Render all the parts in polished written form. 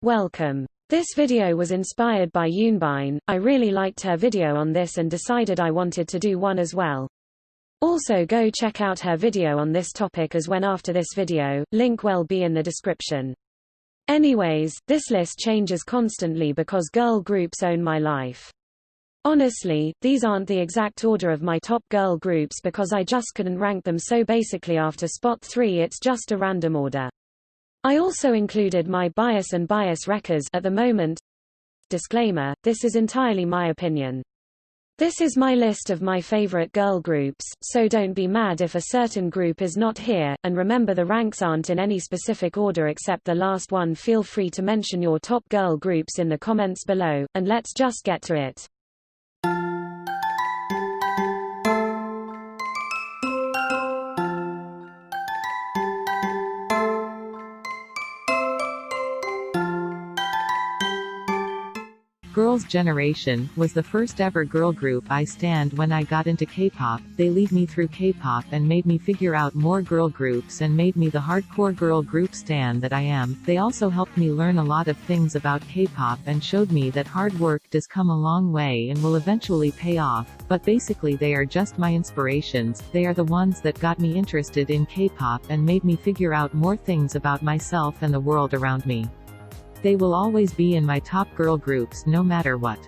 Welcome. This video was inspired by 𝐰𝐼𝐰𝐰. I really liked her video on this and decided I wanted to do one as well. Also go check out her video on this topic as well after this video, link will be in the description. Anyways, this list changes constantly because girl groups own my life. Honestly, these aren't the exact order of my top girl groups because I just couldn't rank them, so basically after spot 3 it's just a random order. I also included my bias and bias wreckers at the moment. Disclaimer, this is entirely my opinion. This is my list of my favorite girl groups, so don't be mad if a certain group is not here, and remember the ranks aren't in any specific order except the last one. Feel free to mention your top girl groups in the comments below, and let's just get to it. Girls' Generation was the first ever girl group I stand when I got into K-pop. They lead me through K-pop and made me figure out more girl groups and made me the hardcore girl group stan that I am. They also helped me learn a lot of things about K-pop and showed me that hard work does come a long way and will eventually pay off. But basically they are just my inspirations. They are the ones that got me interested in K-pop and made me figure out more things about myself and the world around me. They will always be in my top girl groups no matter what.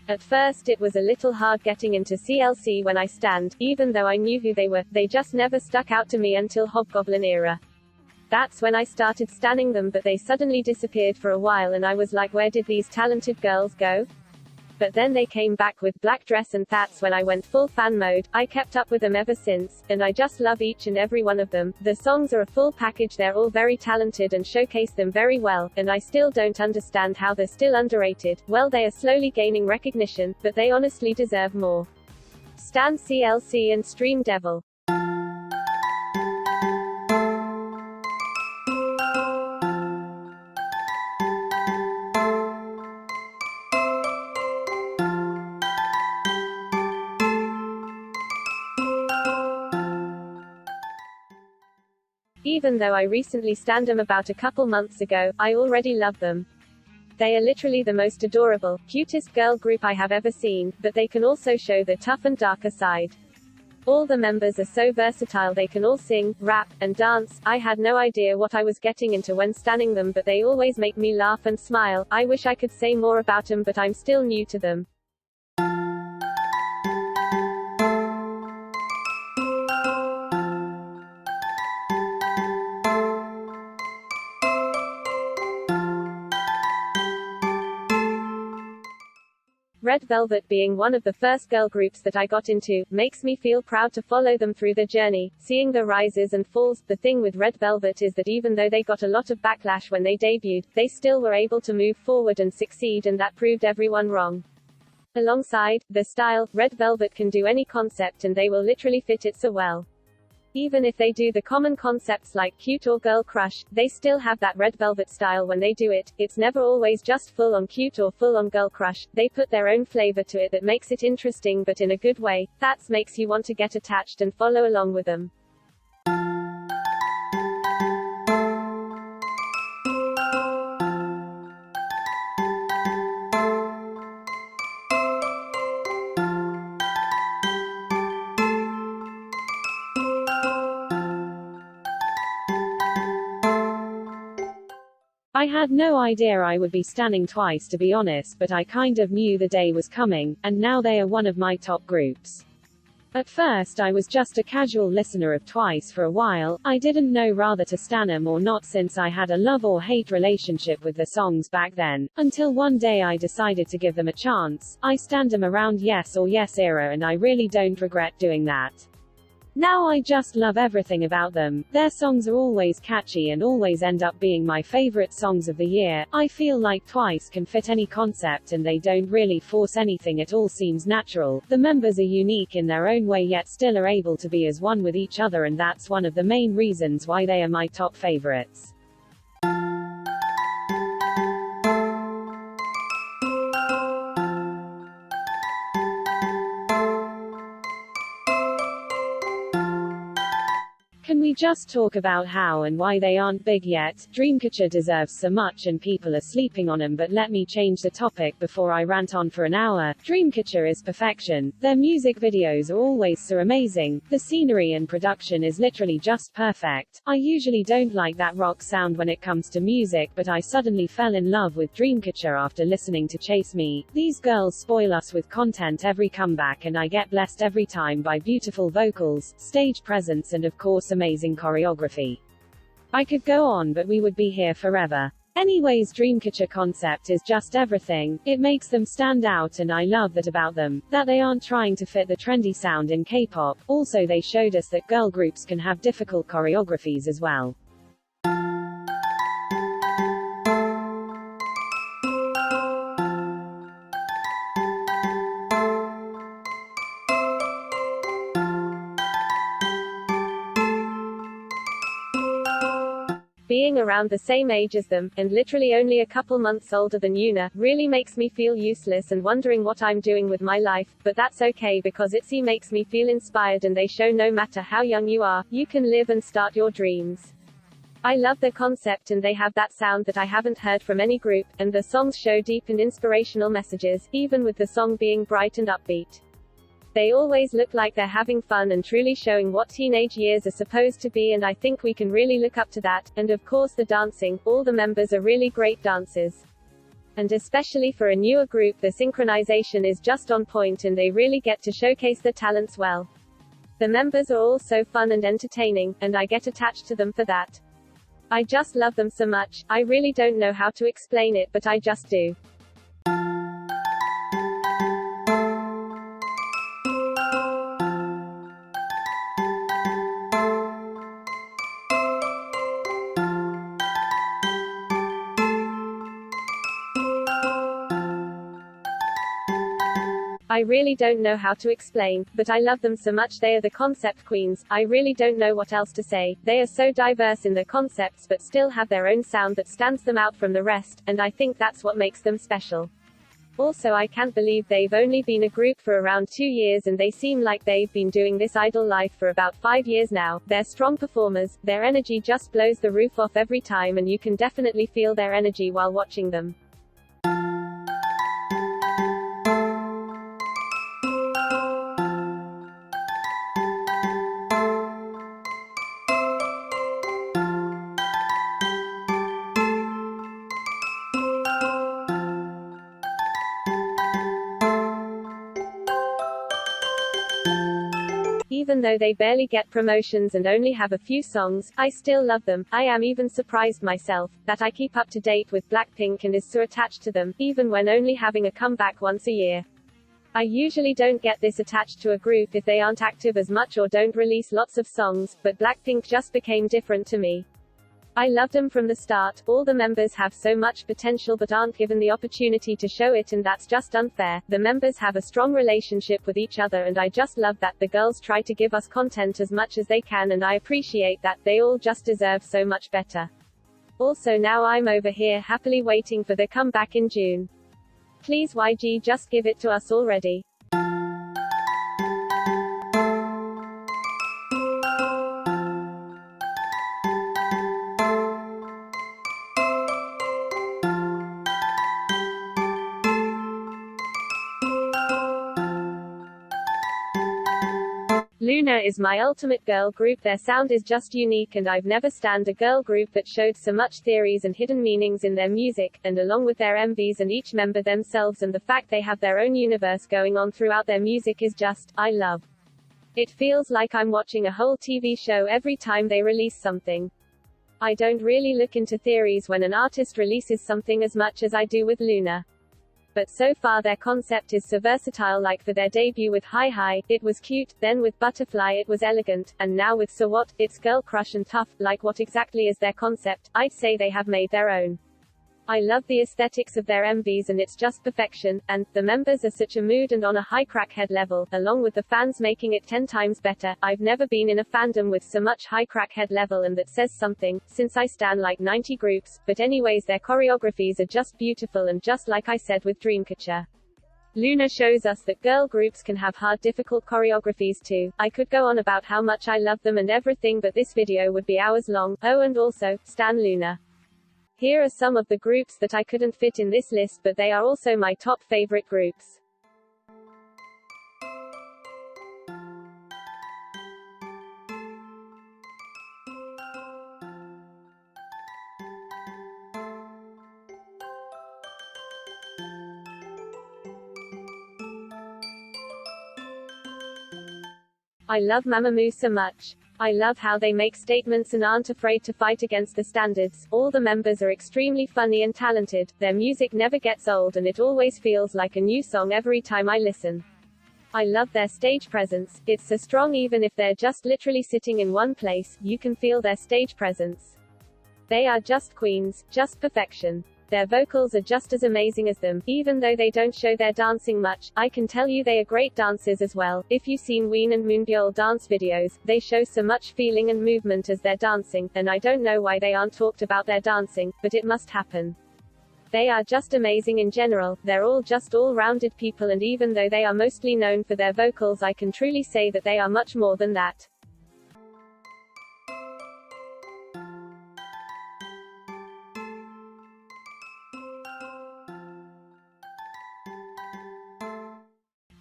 At first it was a little hard getting into CLC when I stand, even though I knew who they were, they just never stuck out to me until Hobgoblin era. That's when I started stanning them, but they suddenly disappeared for a while and I was like, where did these talented girls go? But then they came back with Black Dress and that's when I went full fan mode. I kept up with them ever since, and I just love each and every one of them. The songs are a full package, they're all very talented and showcase them very well, and I still don't understand how they're still underrated. Well, they are slowly gaining recognition, but they honestly deserve more. Stan CLC and Stream Devil. Even though I recently stanned them about a couple months ago, I already love them. They are literally the most adorable, cutest girl group I have ever seen, but they can also show the tough and darker side. All the members are so versatile, they can all sing, rap, and dance. I had no idea what I was getting into when stanning them, but they always make me laugh and smile. I wish I could say more about them, but I'm still new to them. Red Velvet, being one of the first girl groups that I got into, makes me feel proud to follow them through their journey, seeing the rises and falls. The thing with Red Velvet is that even though they got a lot of backlash when they debuted, they still were able to move forward and succeed, and that proved everyone wrong. Alongside their style, Red Velvet can do any concept and they will literally fit it so well. Even if they do the common concepts like cute or girl crush, they still have that Red Velvet style when they do it. It's never always just full on cute or full on girl crush. They put their own flavor to it that makes it interesting, but in a good way. That makes you want to get attached and follow along with them. I had no idea I would be stanning Twice, to be honest, but I kind of knew the day was coming, and now they are one of my top groups. At first I was just a casual listener of Twice for a while. I didn't know rather to stan them or not, since I had a love or hate relationship with the songs back then, until one day I decided to give them a chance. I stanned them around Yes or Yes era and I really don't regret doing that. Now I just love everything about them. Their songs are always catchy and always end up being my favorite songs of the year. I feel like Twice can fit any concept and they don't really force anything, it all seems natural. The members are unique in their own way yet still are able to be as one with each other, and that's one of the main reasons why they are my top favorites. Can we just talk about how and why they aren't big yet? 𝐸𝐴𝐻 deserves so much and people are sleeping on them, but let me change the topic before I rant on for an hour. 𝐸𝐴𝐻 is perfection. Their music videos are always so amazing. The scenery and production is literally just perfect. I usually don't like that rock sound when it comes to music, but I suddenly fell in love with 𝐸𝐴𝐻 after listening to Chase Me. These girls spoil us with content every comeback and I get blessed every time by beautiful vocals, stage presence and of course amazing choreography. I could go on but we would be here forever. Anyways, 𝐸𝐴𝐻 concept is just everything. It makes them stand out and I love that about them, that they aren't trying to fit the trendy sound in K-pop. Also they showed us that girl groups can have difficult choreographies as well. Being around the same age as them, and literally only a couple months older than 𝐻𝐈, really makes me feel useless and wondering what I'm doing with my life, but that's okay because 𝐼𝐈 makes me feel inspired and they show no matter how young you are, you can live and start your dreams. I love their concept and they have that sound that I haven't heard from any group, and the songs show deep and inspirational messages, even with the song being bright and upbeat. They always look like they're having fun and truly showing what teenage years are supposed to be, and I think we can really look up to that. And of course the dancing, all the members are really great dancers. And especially for a newer group the synchronization is just on point and they really get to showcase their talents well. The members are all so fun and entertaining, and I get attached to them for that. I just love them so much, I really don't know how to explain it but I just do. I really don't know how to explain, but I love them so much. They are the concept queens. I really don't know what else to say. They are so diverse in their concepts but still have their own sound that stands them out from the rest, and I think that's what makes them special. Also I can't believe they've only been a group for around 2 years and they seem like they've been doing this idol life for about 5 years now. They're strong performers, their energy just blows the roof off every time and you can definitely feel their energy while watching them. Even though they barely get promotions and only have a few songs, I still love them. I am even surprised myself, that I keep up to date with Blackpink and is so attached to them, even when only having a comeback once a year. I usually don't get this attached to a group if they aren't active as much or don't release lots of songs, but Blackpink just became different to me. I loved them from the start. All the members have so much potential but aren't given the opportunity to show it, and that's just unfair. The members have a strong relationship with each other and I just love that. The girls try to give us content as much as they can and I appreciate that. They all just deserve so much better. Also now I'm over here happily waiting for the comeback in June. Please YG, just give it to us already. 𝐻𝐈 is my ultimate girl group. Their sound is just unique and I've never stand a girl group that showed so much theories and hidden meanings in their music, and along with their MVs and each member themselves and the fact they have their own universe going on throughout their music is just, I love. It feels like I'm watching a whole TV show every time they release something. I don't really look into theories when an artist releases something as much as I do with 𝐻𝐈. But so far their concept is so versatile, like for their debut with 𝐼𝐼𝐰, it was cute, then with Butterfly it was elegant, and now with So What, it's girl crush and tough. Like what exactly is their concept? I'd say they have made their own. I love the aesthetics of their MVs and it's just perfection, and the members are such a mood and on a high crackhead level, along with the fans making it 10 times better. I've never been in a fandom with so much high crackhead level, and that says something, since I stan like 90 groups, but anyways their choreographies are just beautiful, and just like I said with 𝐸𝐴𝐻𝐸. Luna shows us that girl groups can have hard, difficult choreographies too. I could go on about how much I love them and everything, but this video would be hours long. Oh, and also, stan Luna. Here are some of the groups that I couldn't fit in this list, but they are also my top favorite groups. I love Mamamoo so much. I love how they make statements and aren't afraid to fight against the standards. All the members are extremely funny and talented, their music never gets old and it always feels like a new song every time I listen. I love their stage presence, it's so strong even if they're just literally sitting in one place, you can feel their stage presence. They are just queens, just perfection. Their vocals are just as amazing as them, even though they don't show their dancing much. I can tell you they are great dancers as well. If you've seen 𝐻𝐻 and 𝐸𝐴𝐻𝐻 dance videos, they show so much feeling and movement as they're dancing, and I don't know why they aren't talked about their dancing, but it must happen. They are just amazing in general, they're all just all-rounded people, and even though they are mostly known for their vocals, I can truly say that they are much more than that.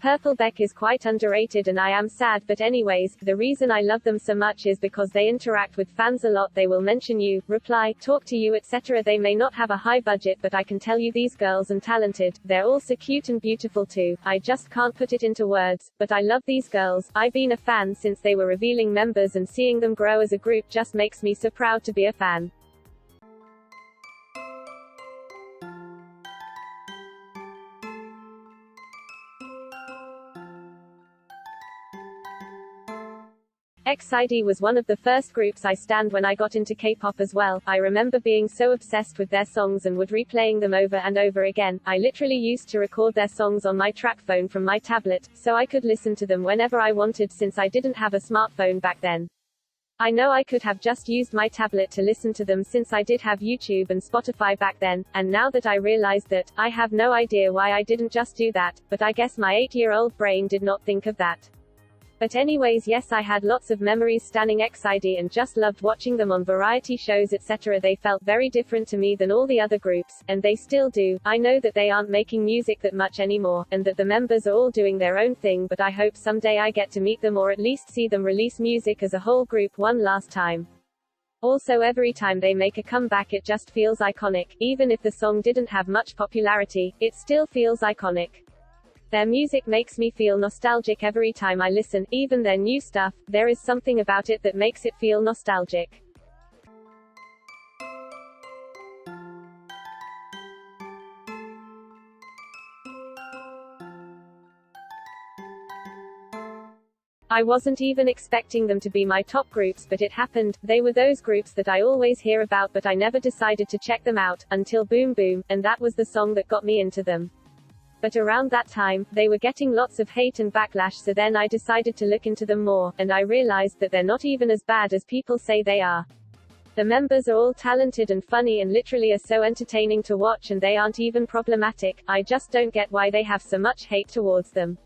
Purpleback is quite underrated and I am sad, but anyways, the reason I love them so much is because they interact with fans a lot. They will mention you, reply, talk to you, etc. They may not have a high budget, but I can tell you these girls are talented. They're all so cute and beautiful too. I just can't put it into words, but I love these girls. I've been a fan since they were revealing members, and seeing them grow as a group just makes me so proud to be a fan. 𝐸∞ was one of the first groups I stanned when I got into K-pop as well. I remember being so obsessed with their songs and would replaying them over and over again. I literally used to record their songs on my track phone from my tablet, so I could listen to them whenever I wanted since I didn't have a smartphone back then. I know I could have just used my tablet to listen to them since I did have YouTube and Spotify back then, and now that I realized that, I have no idea why I didn't just do that, but I guess my 8-year-old brain did not think of that. But anyways, yes, I had lots of memories standing 𝐸∞ and just loved watching them on variety shows, etc. They felt very different to me than all the other groups, and they still do. I know that they aren't making music that much anymore, and that the members are all doing their own thing, but I hope someday I get to meet them or at least see them release music as a whole group one last time. Also, every time they make a comeback it just feels iconic. Even if the song didn't have much popularity, it still feels iconic. Their music makes me feel nostalgic every time I listen, even their new stuff. There is something about it that makes it feel nostalgic. I wasn't even expecting them to be my top groups, but it happened. They were those groups that I always hear about, but I never decided to check them out, until Boom Boom, and that was the song that got me into them. But around that time, they were getting lots of hate and backlash, so then I decided to look into them more, and I realized that they're not even as bad as people say they are. The members are all talented and funny and literally are so entertaining to watch, and they aren't even problematic. I just don't get why they have so much hate towards them.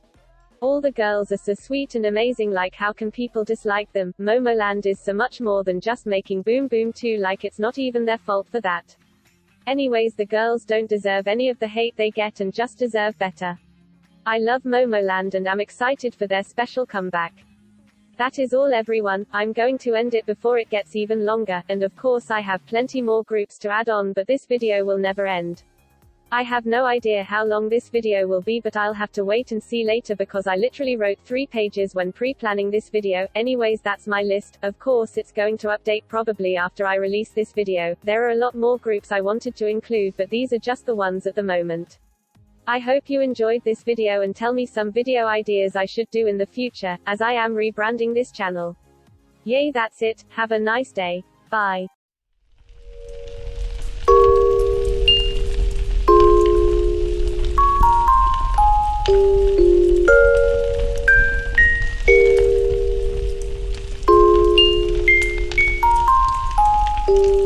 All the girls are so sweet and amazing, like how can people dislike them? Momoland is so much more than just making Boom Boom 2, like it's not even their fault for that. Anyways, the girls don't deserve any of the hate they get and just deserve better. I love Momoland and am excited for their special comeback. That is all, everyone. I'm going to end it before it gets even longer, and of course I have plenty more groups to add on, but this video will never end. I have no idea how long this video will be, but I'll have to wait and see later because I literally wrote 3 pages when pre-planning this video. Anyways, that's my list. Of course it's going to update probably after I release this video. There are a lot more groups I wanted to include, but these are just the ones at the moment. I hope you enjoyed this video and tell me some video ideas I should do in the future, as I am rebranding this channel. Yay, that's it. Have a nice day. Bye. 𝐸